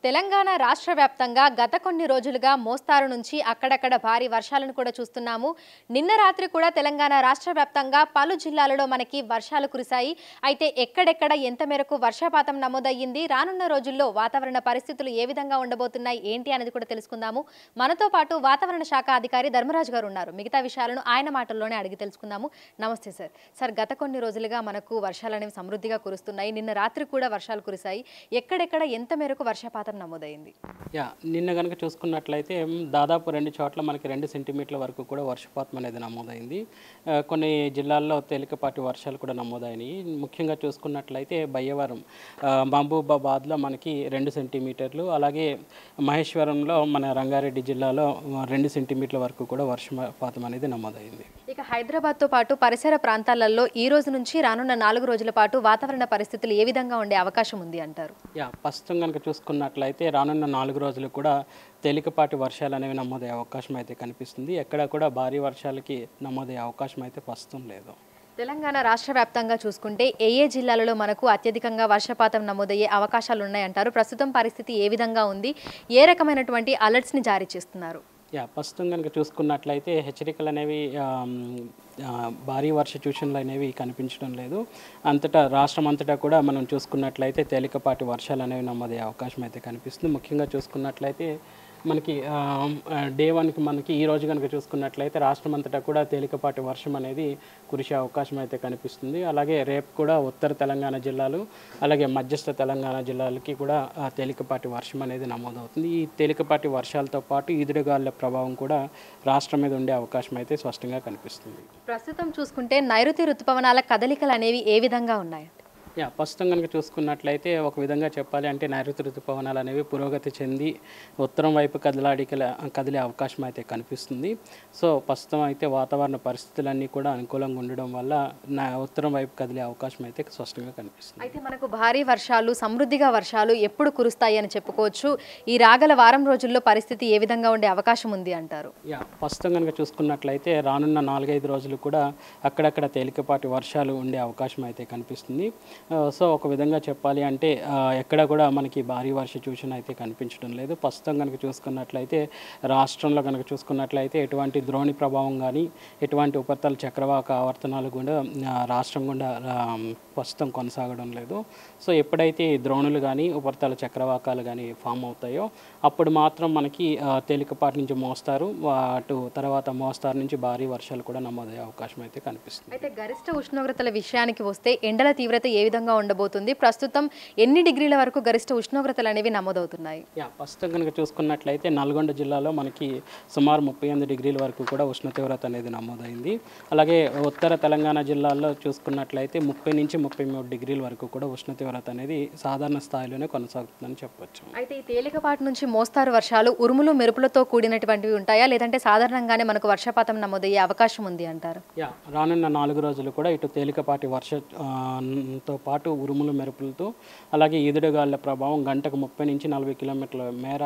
తెలంగాణ రాష్ట్ర వ్యాప్తంగా గత కొన్ని రోజులుగా మోస్తారు నుంచి అక్కడక్కడ భారీ వర్షాలను కూడా చూస్తున్నాము. నిన్న రాత్రి కూడా తెలంగాణ రాష్ట్ర వ్యాప్తంగా పలు జిల్లాలలో మనకి వర్షాలు కురిశాయి. అయితే ఎక్కడెక్కడ ఎంత మేరకు వర్షపాతం నమోదయ్యింది, రానున్న రోజుల్లో వాతావరణ పరిస్థితులు ఏ విధంగా ఉండబోతున్నాయి ఏంటి అనేది కూడా తెలుసుకుందాము. మనతో పాటు వాతావరణ శాఖ అధికారి ధర్మరాజు గారు ఉన్నారు. మిగతా విషయాలను ఆయన మాటల్లోనే అడిగి తెలుసుకుందాము. నమస్తే సార్. సార్, గత కొన్ని రోజులుగా మనకు వర్షాలు అనేవి సమృద్ధిగా కురుస్తున్నాయి. నిన్న రాత్రి కూడా వర్షాలు కురిశాయి. ఎక్కడెక్కడ ఎంత మేరకు వర్షపాతం నమోదైంది? నిన్న కనుక చూసుకున్నట్లయితే దాదాపు 2 చోట్ల మనకి 2 సెంటీమీటర్ల వరకు కూడా వర్షపాతం అనేది నమోదైంది. కొన్ని జిల్లాల్లో తేలికపాటి వర్షాలు కూడా నమోదైనాయి. ముఖ్యంగా చూసుకున్నట్లయితే బయ్యవరం, మహబూబాబాద్లో మనకి 2 సెంటీమీటర్లు, అలాగే మహేశ్వరంలో మన రంగారెడ్డి జిల్లాలో 2 సెంటీమీటర్ల వరకు కూడా వర్షపాతం అనేది నమోదైంది. ఇక హైదరాబాద్తో పాటు పరిసర ప్రాంతాలలో ఈ రోజు నుంచి రానున్న 4 రోజుల పాటు వాతావరణ పరిస్థితులు ఏ విధంగా ఉండే అవకాశం ఉంది అంటారు? ప్రస్తుతం కనుక చూసుకున్నట్లయితే రానున్న 4 రోజులు కూడా తేలికపాటి వర్షాలు అనేవి నమోదయ్యే అవకాశం అయితే కనిపిస్తుంది. ఎక్కడ కూడా భారీ వర్షాలకి నమోదయ్యే అవకాశం అయితే ప్రస్తుతం లేదు. తెలంగాణ రాష్ట్ర వ్యాప్తంగా చూసుకుంటే ఏ జిల్లాలలో మనకు అత్యధికంగా వర్షపాతం నమోదయ్యే అవకాశాలు ఉన్నాయంటారు? ప్రస్తుతం పరిస్థితి ఏ విధంగా ఉంది? ఏ రకమైనటువంటి అలర్ట్స్ని జారీ చేస్తున్నారు? ప్రస్తుతం కనుక చూసుకున్నట్లయితే హెచ్చరికలు అనేవి భారీ వర్ష సూచనలు అనేవి కనిపించడం లేదు. రాష్ట్రం అంతటా కూడా మనం చూసుకున్నట్లయితే తేలికపాటి వర్షాలు అనేవి నమోదయ్యే అవకాశం అయితే కనిపిస్తుంది. ముఖ్యంగా చూసుకున్నట్లయితే మనకి డే 1కి మనకి ఈ రోజు కనుక చూసుకున్నట్లయితే రాష్ట్రం అంతటా కూడా తేలికపాటి వర్షం అనేది కురిసే అవకాశం అయితే కనిపిస్తుంది. అలాగే రేపు కూడా ఉత్తర తెలంగాణ జిల్లాలు, అలాగే మధ్యస్థ తెలంగాణ జిల్లాలకి కూడా తేలికపాటి వర్షం అనేది నమోదవుతుంది. ఈ తేలికపాటి వర్షాలతో పాటు ఈదురుగాలుల ప్రభావం కూడా రాష్ట్రం మీద ఉండే అవకాశం అయితే స్పష్టంగా కనిపిస్తుంది. ప్రస్తుతం చూసుకుంటే నైరుతి రుతుపవనాల కదలికలు అనేవి ఏ విధంగా ఉన్నాయి? ప్రస్తుతం కనుక చూసుకున్నట్లయితే ఒక విధంగా చెప్పాలి అంటే నైరుతి ఋతుపవనాలు అనేవి పురోగతి చెంది ఉత్తరం వైపు కదిలే అవకాశం అయితే కనిపిస్తుంది. సో ప్రస్తుతం అయితే వాతావరణ పరిస్థితులన్నీ కూడా అనుకూలంగా ఉండడం వల్ల ఉత్తరం వైపు కదిలే అవకాశం అయితే స్పష్టంగా కనిపిస్తుంది. అయితే మనకు భారీ వర్షాలు, సమృద్ధిగా వర్షాలు ఎప్పుడు కురుస్తాయి అని చెప్పుకోవచ్చు? ఈ రాగల వారం రోజుల్లో పరిస్థితి ఏ విధంగా ఉండే అవకాశం ఉంది అంటారు? ప్రస్తుతం కనుక చూసుకున్నట్లయితే రానున్న 4-5 రోజులు కూడా అక్కడక్కడ తేలికపాటి వర్షాలు ఉండే అవకాశం అయితే కనిపిస్తుంది. సో ఒక విధంగా చెప్పాలి అంటే ఎక్కడ కూడా మనకి భారీ వర్ష సూచన అయితే కనిపించడం లేదు. ప్రస్తుతం కనుక చూసుకున్నట్లయితే రాష్ట్రంలో కనుక చూసుకున్నట్లయితే ఎటువంటి ద్రోణి ప్రభావం కానీ ఎటువంటి ఉపరితల చక్రవాక ఆవర్తనాలు కూడా రాష్ట్రం గుండా ప్రస్తుతం కొనసాగడం లేదు. సో ఎప్పుడైతే ద్రోణులు కానీ ఉపరితల చక్రవాకాలు కానీ ఫామ్ అవుతాయో అప్పుడు మాత్రం మనకి తేలికపాటి నుంచి మోస్తారు, తర్వాత మోస్తారు నుంచి భారీ వర్షాలు కూడా నమోదయ్యే అవకాశం అయితే కనిపిస్తుంది. అయితే గరిష్ట ఉష్ణోగ్రతల విషయానికి వస్తే ఎండల తీవ్రత ఏ విధంగా ఉండబోతుంది? ప్రస్తుతం ఎన్ని డిగ్రీల వరకు గరిష్ట ఉష్ణోగ్రతలు అనేవి నమోదవుతున్నాయి? ప్రస్తుతం కనుక చూసుకున్నట్లయితే నల్గొండ జిల్లాలో మనకి సుమారు 38 డిగ్రీల వరకు కూడా ఉష్ణ తీవ్రత అనేది నమోదైంది. అలాగే ఉత్తర తెలంగాణ జిల్లాల్లో చూసుకున్నట్లయితే 30 నుంచి 33 డిగ్రీల వరకు కూడా ఉష్ణ తీవ్రత అనేది సాధారణ స్థాయిలోనే కొనసాగుతుందని చెప్పొచ్చు. అయితే ఈ తేలికపాటి నుంచి మోస్తారు వర్షాలు ఉరుములు మెరుపులతో కూడినటువంటివి ఉంటాయా, లేదంటే సాధారణంగానే మనకు వర్షపాతం నమోదయ్యే అవకాశం ఉంది అంటారు? రానున్న 4 రోజులు కూడా ఇటు తేలికపాటి వర్షంతో పాటు ఉరుములు మెరుపులతో అలాగే ఈదురుగాలుల ప్రభావం గంటకు 30 నుంచి 40 కిలోమీటర్ల మేర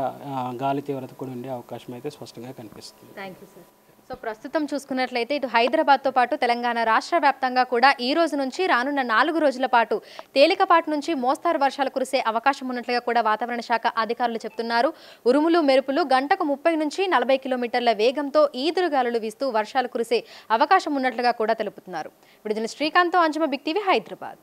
గాలి తీవ్రత కూడా ఉండే అవకాశం అయితే స్పష్టంగా కనిపిస్తుంది. Thank you sir. సో ప్రస్తుతం చూసుకున్నట్లయితే ఇటు హైదరాబాద్తో పాటు తెలంగాణ రాష్ట్ర వ్యాప్తంగా కూడా ఈ రోజు నుంచి రానున్న 4 రోజుల పాటు తేలికపాటి నుంచి మోస్తారు వర్షాలు కురిసే అవకాశం ఉన్నట్లుగా కూడా వాతావరణ శాఖ అధికారులు చెప్తున్నారు. ఉరుములు మెరుపులు గంటకు 30 నుంచి 40 కిలోమీటర్ల వేగంతో ఈదురుగాలులు వీస్తూ వర్షాలు కురిసే అవకాశం ఉన్నట్లుగా కూడా తెలుపుతున్నారు. ఇప్పుడు శ్రీకాంత్, అంజుమ, బిగ్ టీవీ, హైదరాబాద్.